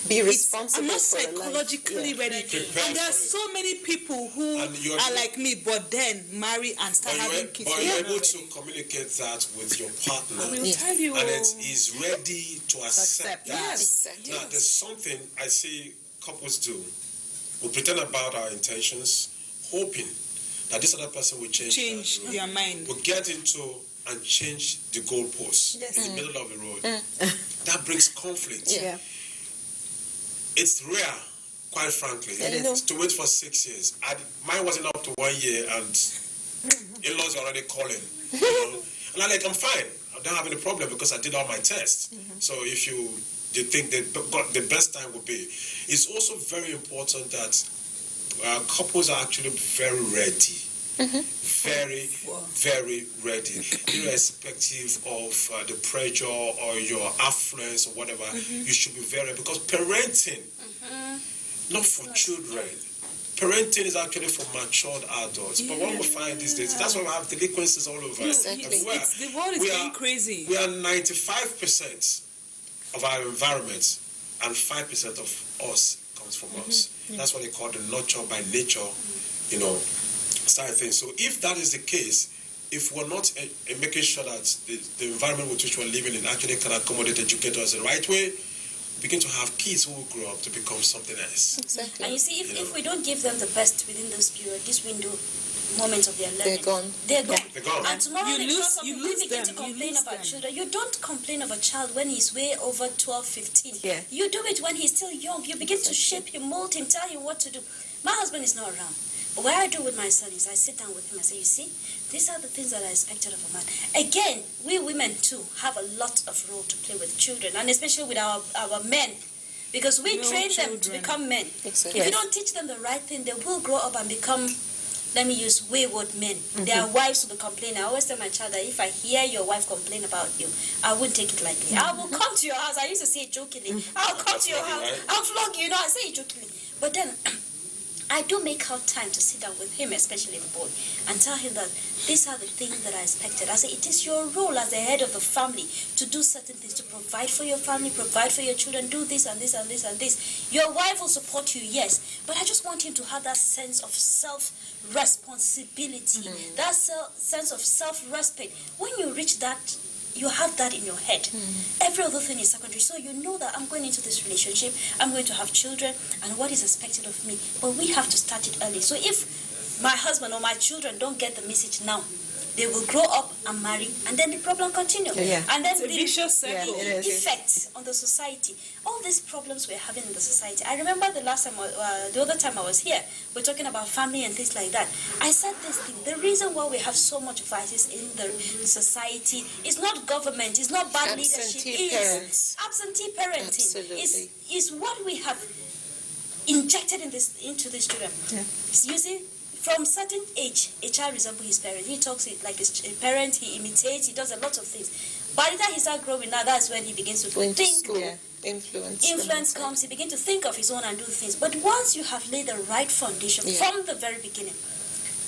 Be responsible. I'm not for the life. psychologically ready. And there are so many people who are like me, but then marry and start having kids. But you're able to communicate that with your partner. I will tell you. And is ready to accept that. Yes. Now, there's something I see couples do. We pretend about our intentions, hoping that this other person will change their mind. We'll get into and change the goalposts in the middle of the road. That brings conflict. Yeah. It's rare, quite frankly, to wait for 6 years. Mine wasn't up to 1 year, and in-laws are already calling. You know? And I'm fine. I don't have any problem because I did all my tests. So if you think that the best time would be, it's also very important that couples are actually very ready. Very, very ready, irrespective of the pressure or your affluence or whatever. You should be very, because parenting, not for children. Parenting is actually for matured adults. But what we find these days, that's why we have delinquencies all over. The world is going crazy. We are 95% of our environment, and 5% of us comes from us. That's what they call the nurture by nature, style thing. So if that is the case, if we're not making sure that the environment with which we're living in actually can accommodate, educate us the right way, begin to have kids who will grow up to become something else. Exactly. And you see, if we don't give them the best within this period, this window, moments of their learning, they're gone. And tomorrow we begin to complain about children. You don't complain of a child when he's way over 12, 15. Yeah. You do it when he's still young. You begin to shape him, mold him, tell him what to do. My husband is not around. But what I do with my son is I sit down with him and say, you see, these are the things that are expected of a man. Again, we women too have a lot of role to play with children, and especially with our men. Because we train them to become men. Exactly. If you don't teach them the right thing, they will grow up and become, let me use, wayward men. Their wives will be complaining. I always tell my child that if I hear your wife complain about you, I wouldn't take it lightly. I will come to your house. I used to say it jokingly. I'll come to your house. I'll flog you. I say it jokingly. But then I do make out time to sit down with him, especially the boy, and tell him that these are the things that are expected. I say it is your role as the head of the family to do certain things, to provide for your family, provide for your children, do this and this and this and this. Your wife will support you, yes, but I just want him to have that sense of self-responsibility, that sense of self-respect. When you reach that, you have that in your head. Every other thing is secondary. So you know that I'm going into this relationship, I'm going to have children, and what is expected of me. But we have to start it early. So if my husband or my children don't get the message now, they will grow up and marry, and then the problem continues. And then it's a vicious circle. The effect on the society. All these problems we're having in the society. I remember the other time I was here, we're talking about family and things like that. I said this thing, the reason why we have so much vices in the society is not government, it's not bad leadership, it's absentee parenting. It's what we have injected into these children. You see, from certain age, a child resembles his parent. He talks like his parent, he imitates, he does a lot of things. By the time he starts growing now, that's when he begins to think. Influence comes, he begins to think of his own and do things. But once you have laid the right foundation from the very beginning,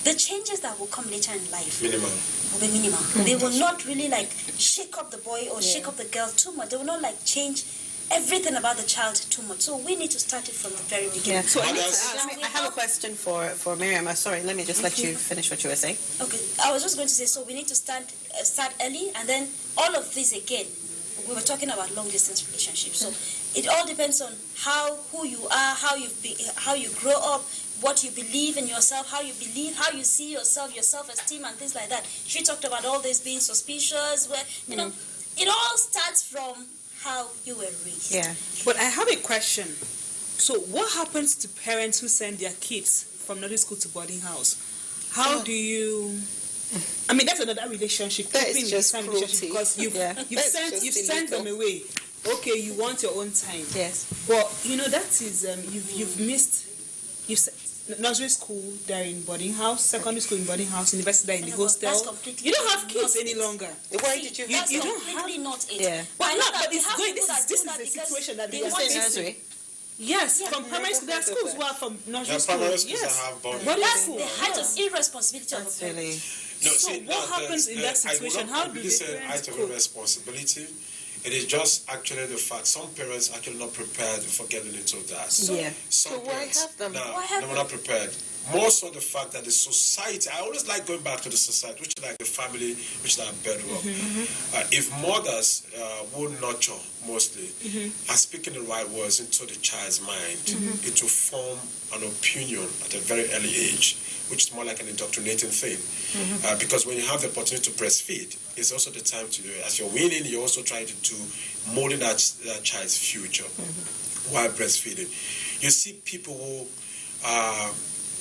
the changes that will come later in life will be minimal. They will not really shake up the boy or shake up the girl too much. They will not change everything about the child too much. So we need to start it from the very beginning. So I have a question for Miriam. Sorry, let me just let you finish what you were saying. Okay, I was just going to say, so we need to start early, and then all of this again. We were talking about long distance relationships. So it all depends on who you are, how you grow up, what you believe in yourself, how you see yourself, your self-esteem and things like that. She talked about all this being suspicious, where it all starts from how you were raised. Yeah, but I have a question. So what happens to parents who send their kids from nursery school to boarding house? How do you... I mean, that's another relationship. That is just cruelty. Because you've sent them away. Okay, you want your own time. Yes. But, that is... you've missed... Nursery school, they're in boarding house. Secondary school in boarding house. University, they're in the hostel. You don't have kids any longer. Why did you? That's You don't completely have. not it. Yeah. But this is the situation that they we are want facing. Yes, from primary school. There are schools who are from nursery school. Primary schools Yes. that have boarding. But That's the height of irresponsibility of a parent. What happens in that situation? How do I really say height of cope? irresponsibility It is just actually the fact some parents are actually not prepared for getting into that. So Some why parents, have them? They were not prepared. More so the fact that the society, I always like going back to the society, which is like the family, which is our bedrock. If mothers will nurture mostly, and speaking the right words into the child's mind, it will form an opinion at a very early age, which is more like an indoctrinating thing. Because when you have the opportunity to breastfeed, it's also the time to do it. As you're weaning, you're also trying to do molding that child's future while breastfeeding. You see people who,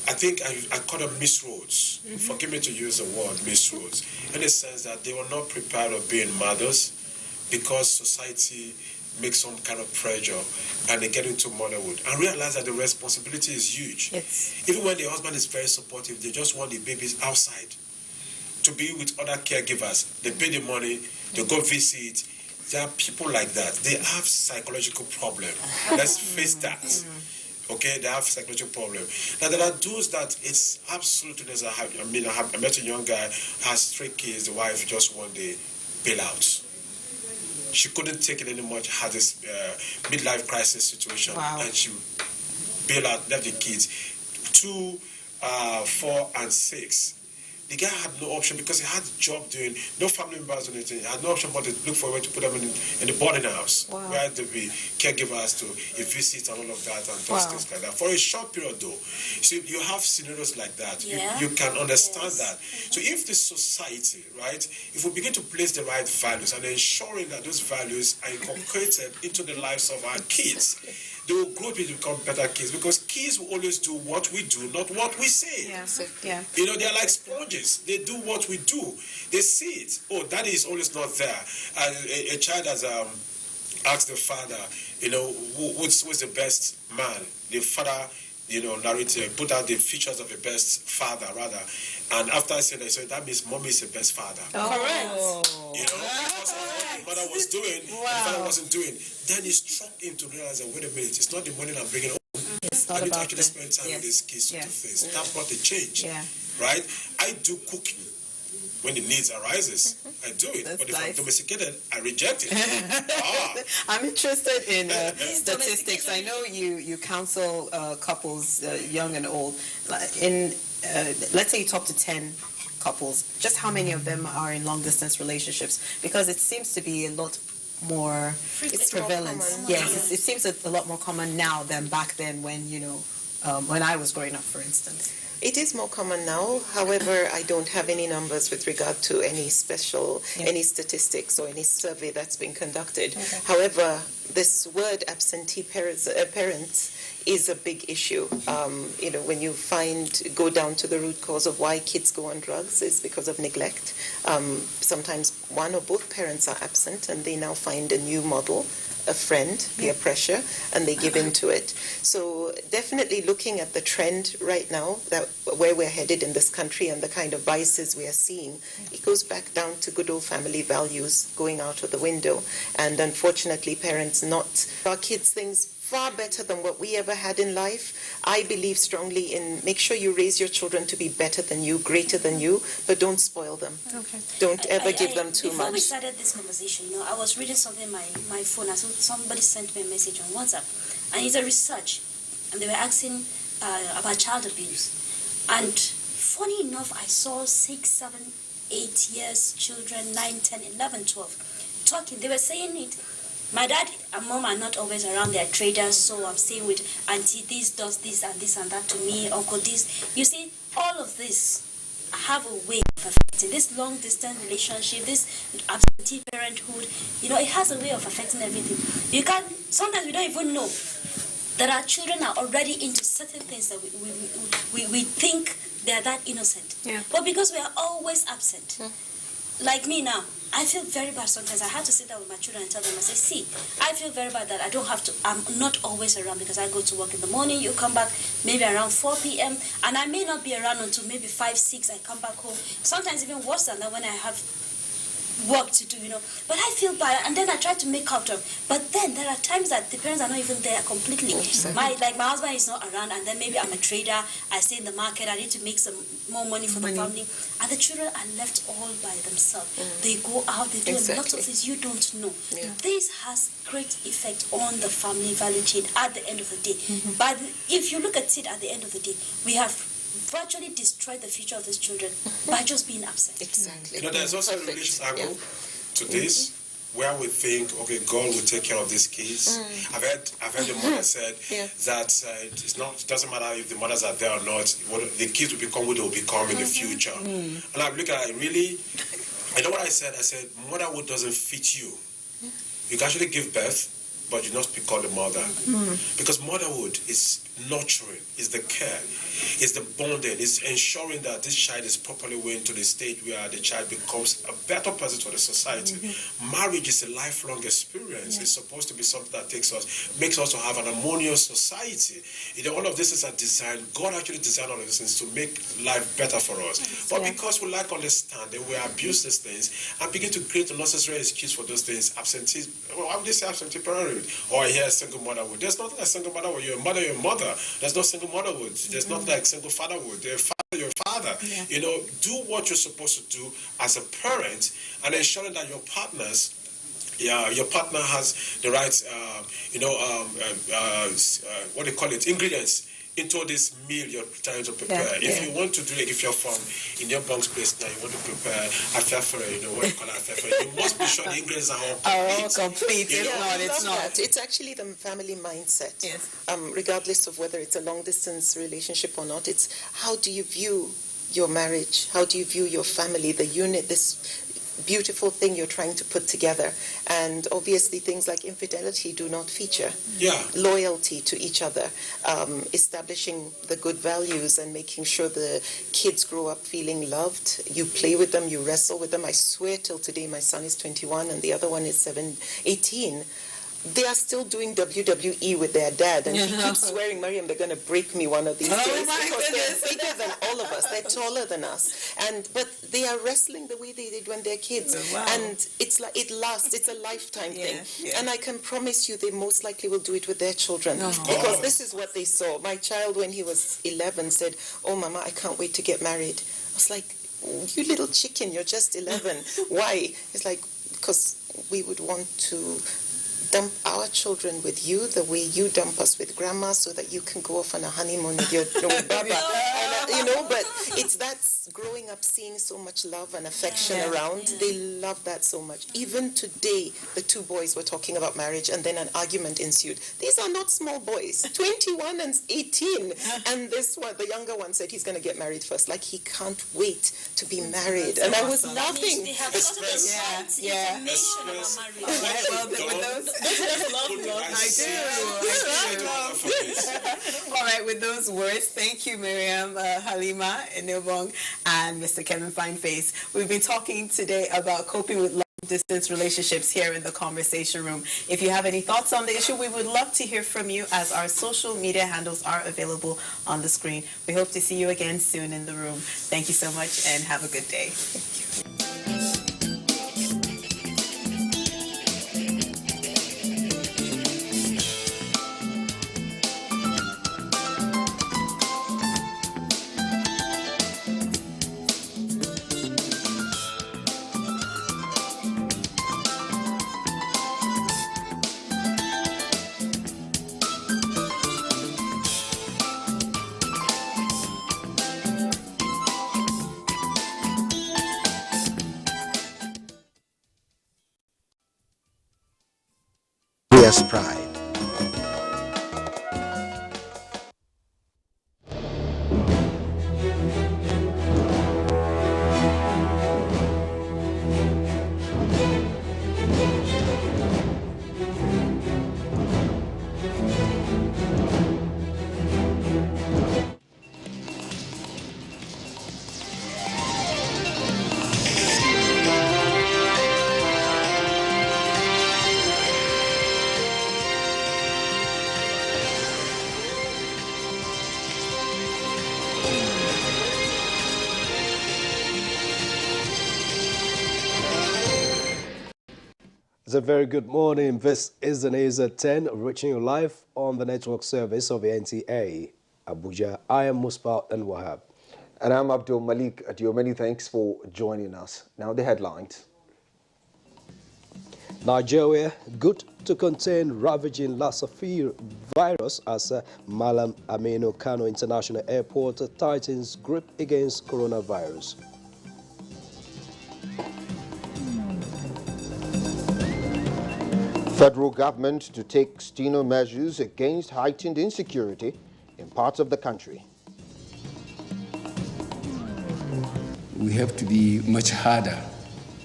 I think I call them misroads. Forgive me to use the word misroads, in the sense that they were not prepared of being mothers because society makes some kind of pressure and they get into motherhood and realize that the responsibility is huge. Even when the husband is very supportive, they just want the babies outside to be with other caregivers. They pay the money, they go visit. There are people like that. They have psychological problems. Let's face that. Okay, they have psychological problem. Now there are those that it's absolutely. I met a young guy, has 3 kids. The wife just one day bail out. She couldn't take it anymore. She had this midlife crisis situation, and she bailed out, left the kids, 2, 4, and 6. The guy had no option because he had a job doing, no family members or anything. He had no option but to look for a way to put them in the boarding house, where there be caregivers to visit and all of that and those things like that. For a short period though. So you have scenarios like that. You can understand that. So if the society, right, if we begin to place the right values and ensuring that those values are inculcated into the lives of our kids, they will grow to become better kids, because kids will always do what we do, not what we say. You know, they're like sponges. They do what we do. They see it. Oh, daddy is always not there. A child has asked the father, you know, who's the best man? The father, you know, narrated, put out the features of the best father, rather. And after I said that, so that means mommy is the best father. Correct. You know, because of what the mother was doing, the father wasn't doing. Then it struck him to realize that, wait a minute, it's not the money I'm bringing home. It's not I need to about actually spend time with these kids to do things. That brought the change. Right? I do cooking. When the needs arises, I do it. But if I'm domesticated, I reject it. I'm interested in statistics. I know you counsel couples, young and old. Let's say you talk to 10 couples. Just how many of them are in long-distance relationships? Because it seems to be a lot more prevalent. Yes, it seems a lot more common now than back then when, you know, when I was growing up, for instance. It is more common now. However, I don't have any numbers with regard to any any statistics or any survey that's been conducted. However, this word absentee parents is a big issue. You know, when you go down to the root cause of why kids go on drugs, is because of neglect. Sometimes one or both parents are absent and they now find a new model, a friend, peer pressure, and they give into it. So definitely looking at the trend right now, that where we're headed in this country and the kind of vices we are seeing, it goes back down to good old family values going out of the window. And unfortunately, parents not our kids things far better than what we ever had in life. I believe strongly in make sure you raise your children to be better than you, greater than you, but don't spoil them. Don't ever give them too much. Before we started this conversation, you know, I was reading something on my phone, and somebody sent me a message on WhatsApp, and it's a research, and they were asking about child abuse. And funny enough, I saw 6, 7, 8 years children, 9, 10, 11, 12, talking. They were saying it. My dad and mom are not always around, they're traders, so I'm staying with auntie, this does this and that to me, uncle this. You see, all of this have a way of affecting this long distance relationship, this absentee parenthood, you know, it has a way of affecting everything. Sometimes we don't even know that our children are already into certain things that we think they're that innocent. But because we are always absent, like me now, I feel very bad sometimes. I have to sit down with my children and tell them, I say, see, I feel very bad that I'm not always around because I go to work in the morning, you come back maybe around 4 p.m. and I may not be around until maybe 5, 6, I come back home. Sometimes even worse than that when I have work to do, But I feel bad, and then I try to make up to them. But then there are times that the parents are not even there completely. My husband is not around, and then maybe I'm a trader. I stay in the market. I need to make some more money for the family, and the children are left all by themselves. They go out. They do a lot of things you don't know. This has great effect on the family value chain at the end of the day. But if you look at it at the end of the day, we have virtually destroyed the future of these children by just being absent. Exactly. There's also a religious angle to this, where we think, okay, God will take care of these kids. I've heard the mother said that it doesn't matter if the mothers are there or not. The kids will become what they will become in the future. And I'm looking at it really. I know what I said. I said motherhood doesn't fit you. You can actually give birth, but you not be called a mother. Because motherhood is nurturing, is the care, is the bonding, is ensuring that this child is properly weaned to the stage where the child becomes a better person for the society. Marriage is a lifelong experience. It's supposed to be something that makes us to have an harmonious society. All of this is a design. God actually designed all of these things to make life better for us. But because we lack understanding, we abuse these things and begin to create unnecessary excuse for those things. Absentee, why would they say absentee parenthood? Or here, single motherhood. There's nothing like single motherhood. You're a mother, you're a mother. There's no single motherhood. There's not like single fatherhood. You're a father. Do what you're supposed to do as a parent, and ensuring that your partner has the right, what do you call it, ingredients into this meal you're trying to prepare. If you want to do it, if you're from in your bunk's place now, you want to prepare afefere, what you call afefere, you must be sure the ingredients are all complete. It's not. It's actually the family mindset. Regardless of whether it's a long distance relationship or not, it's how do you view your marriage? How do you view your family, the unit, this beautiful thing you're trying to put together? And obviously things like infidelity do not feature. Loyalty to each other, establishing the good values and making sure the kids grow up feeling loved. You play with them, you wrestle with them. I swear till today my son is 21 and the other one is 18. They are still doing WWE with their dad, and he keeps swearing, Mariam, they're going to break me one of these days because they're bigger than all of us. They're taller than us, but they are wrestling the way they did when they're kids, and it's like it lasts. It's a lifetime thing, and I can promise you, they most likely will do it with their children because this is what they saw. My child, when he was 11, said, "Oh, Mama, I can't wait to get married." I was like, "You little chicken, you're just 11. Why?" It's like, because we would want to dump our children with you the way you dump us with grandma so that you can go off on a honeymoon with your baba. But it's that growing up seeing so much love and affection around. They love that so much. Even today, the two boys were talking about marriage and then an argument ensued. These are not small boys, 21 and 18. And this one, the younger one said he's going to get married first. Like he can't wait to be married. And I was laughing. They have sort of the information about marriage. I do. All right, with those words, thank you, Miriam, Halima, Enobong, and Mr. Kevin Fineface. We've been talking today about coping with long-distance relationships here in the conversation room. If you have any thoughts on the issue, we would love to hear from you as our social media handles are available on the screen. We hope to see you again soon in the room. Thank you so much and have a good day. Thank you. Pride. a very good morning. This is the news at 10, reaching you live on the network service of the NTA. Abuja, I am Muspa and Wahab. And I'm Abdul Malik Adio. Many thanks for joining us. Now the headlines. Nigeria, good to contain ravaging Lassa virus as Malam Aminu Kano International Airport tightens grip against coronavirus. Federal government to take stino measures against heightened insecurity in parts of the country. We have to be much harder,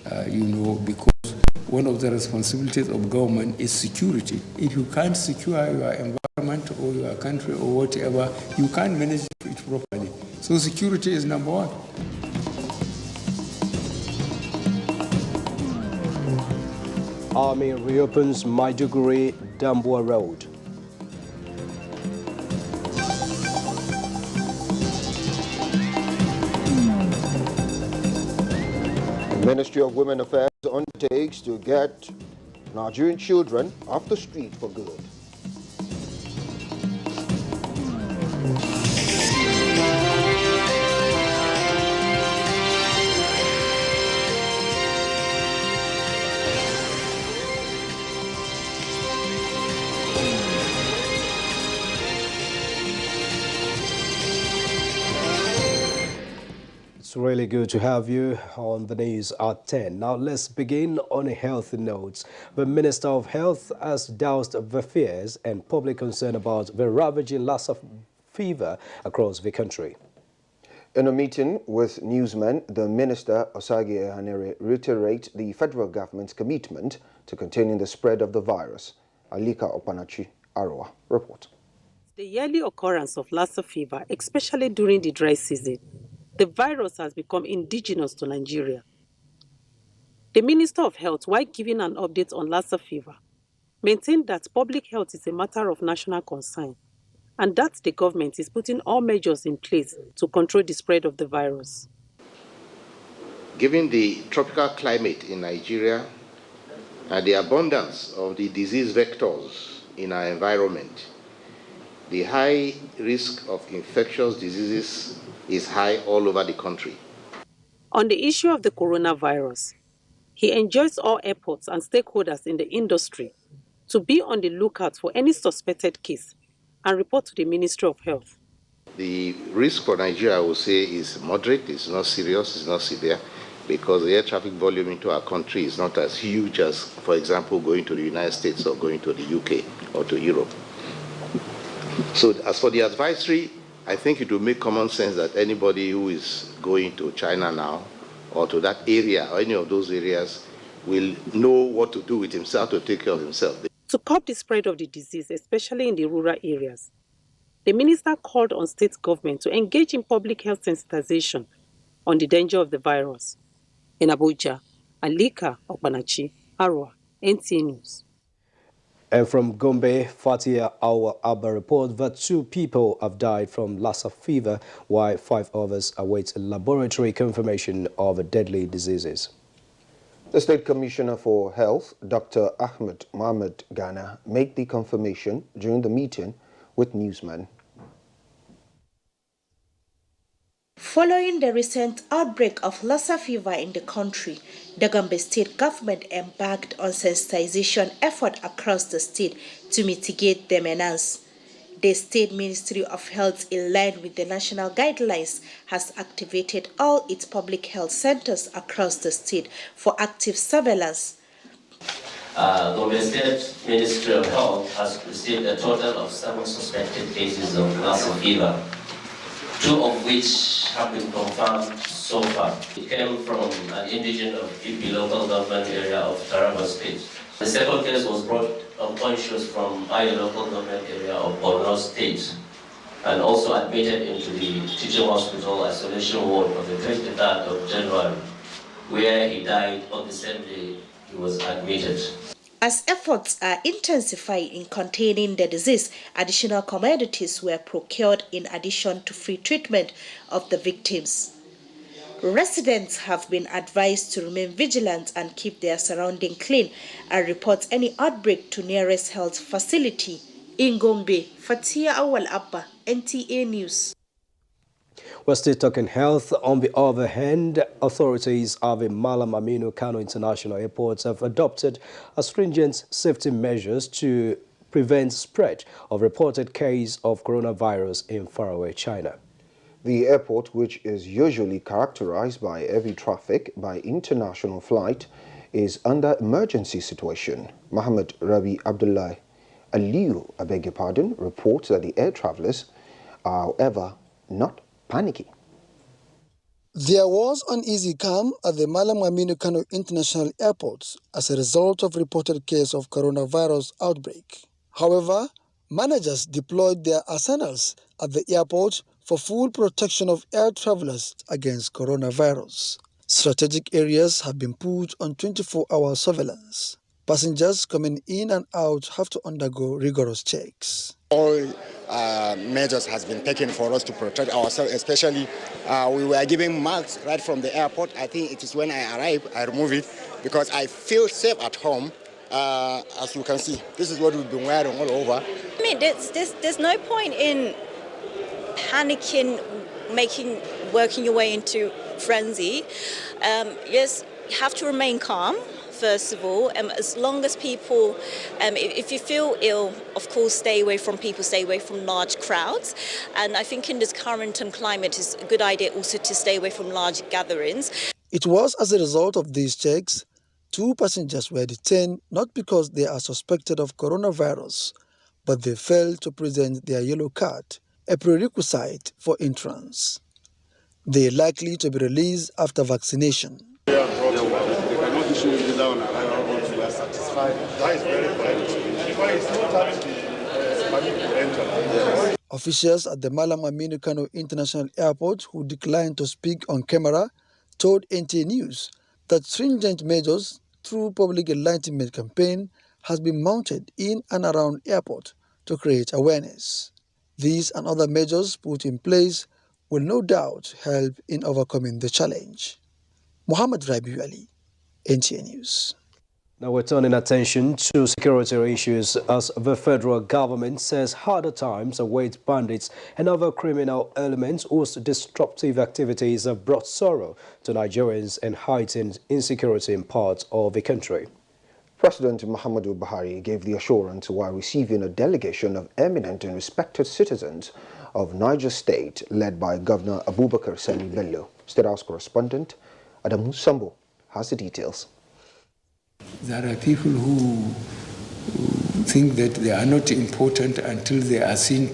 because one of the responsibilities of government is security. If you can't secure your environment or your country or whatever, you can't manage it properly. So security is number one. Army reopens Maiduguri-Dambuwa Road. The Ministry of Women Affairs undertakes to get Nigerian children off the street for good. It's really good to have you on the news at 10. Now let's begin on a healthy note. The Minister of Health has doused the fears and public concern about the ravaging Lassa fever across the country. In a meeting with newsmen, the Minister, Osagi Ehanere, reiterated the federal government's commitment to containing the spread of the virus. Alika Opanachi, Arua, report. The yearly occurrence of Lassa fever, especially during the dry season, the virus has become indigenous to Nigeria. The Minister of Health, while giving an update on Lassa fever, maintained that public health is a matter of national concern and that the government is putting all measures in place to control the spread of the virus. Given the tropical climate in Nigeria and the abundance of the disease vectors in our environment, the high risk of infectious diseases is high all over the country. On the issue of the coronavirus, he enjoins all airports and stakeholders in the industry to be on the lookout for any suspected case and report to the Ministry of Health. The risk for Nigeria, I would say, is moderate. It's not serious, it's not severe, because the air traffic volume into our country is not as huge as, for example, going to the United States or going to the UK or to Europe. So as for the advisory, I think it will make common sense that anybody who is going to China now or to that area or any of those areas will know what to do with himself to take care of himself. To curb the spread of the disease, especially in the rural areas, the minister called on state government to engage in public health sensitization on the danger of the virus. In Abuja, Alika Okpanachi, Arua, NTA News. And from Gombe, Fatia Abba report that 2 people have died from Lassa fever, while 5 others await laboratory confirmation of deadly diseases. The State Commissioner for Health, Dr. Ahmed Mohamed Ghana, made the confirmation during the meeting with newsmen. Following the recent outbreak of Lassa fever in the country, the Gombe State government embarked on sensitization effort across the state to mitigate the menace. The State Ministry of Health, in line with the national guidelines, has activated all its public health centers across the state for active surveillance. Gombe State Ministry of Health has received a total of 7 suspected cases of Lassa fever, 2 of which have been confirmed so far. It came from an indigent of Pipi local government area of Taraba State. The second case was brought unconscious from Ayo local government area of Borno State and also admitted into the teaching hospital isolation ward on the 23rd of January, where he died on the same day he was admitted. As efforts are intensifying in containing the disease, additional commodities were procured in addition to free treatment of the victims. Residents have been advised to remain vigilant and keep their surrounding clean and report any outbreak to nearest health facility. In Gombe, Fatia Awal Abba, NTA News. We're still talking health. On the other hand, authorities of the Malam Aminu Kano International Airport have adopted stringent safety measures to prevent spread of reported case of coronavirus in faraway China. The airport, which is usually characterized by heavy traffic by international flight, is under emergency situation. Mohammed Rabi Abdullah Aliyu, I beg your pardon, reports that the air travelers are, however, not panicking. There was uneasy calm at the Malam Aminu Kano International Airport as a result of reported case of coronavirus outbreak. However, managers deployed their arsenals at the airport for full protection of air travelers against coronavirus. Strategic areas have been put on 24-hour surveillance. Passengers coming in and out have to undergo rigorous checks. All measures has been taken for us to protect ourselves, especially we were giving masks right from the airport. I think it is when I arrived, I remove it because I feel safe at home. As you can see, this is what we've been wearing all over. I mean, there's no point in panicking, working your way into frenzy. Yes, you have to remain calm. First of all, as long as people, if you feel ill, of course, stay away from people, stay away from large crowds. And I think in this current climate, it's a good idea also to stay away from large gatherings. It was as a result of these checks, 2 passengers were detained not because they are suspected of coronavirus, but they failed to present their yellow card, a prerequisite for entrance. They are likely to be released after vaccination. Officials at the Malam Aminu Kano International Airport who declined to speak on camera told NTA News that stringent measures through public enlightenment campaign has been mounted in and around airport to create awareness. These and other measures put in place will no doubt help in overcoming the challenge. Muhammad Rabiu Ali, NTA News. Now we're turning attention to security issues as the federal government says harder times await bandits and other criminal elements whose disruptive activities have brought sorrow to Nigerians and heightened insecurity in parts of the country. President Muhammadu Buhari gave the assurance while receiving a delegation of eminent and respected citizens of Niger State led by Governor Abubakar Sani Bello. State House correspondent Adamu Sambo has the details. There are people who think that they are not important until they are seen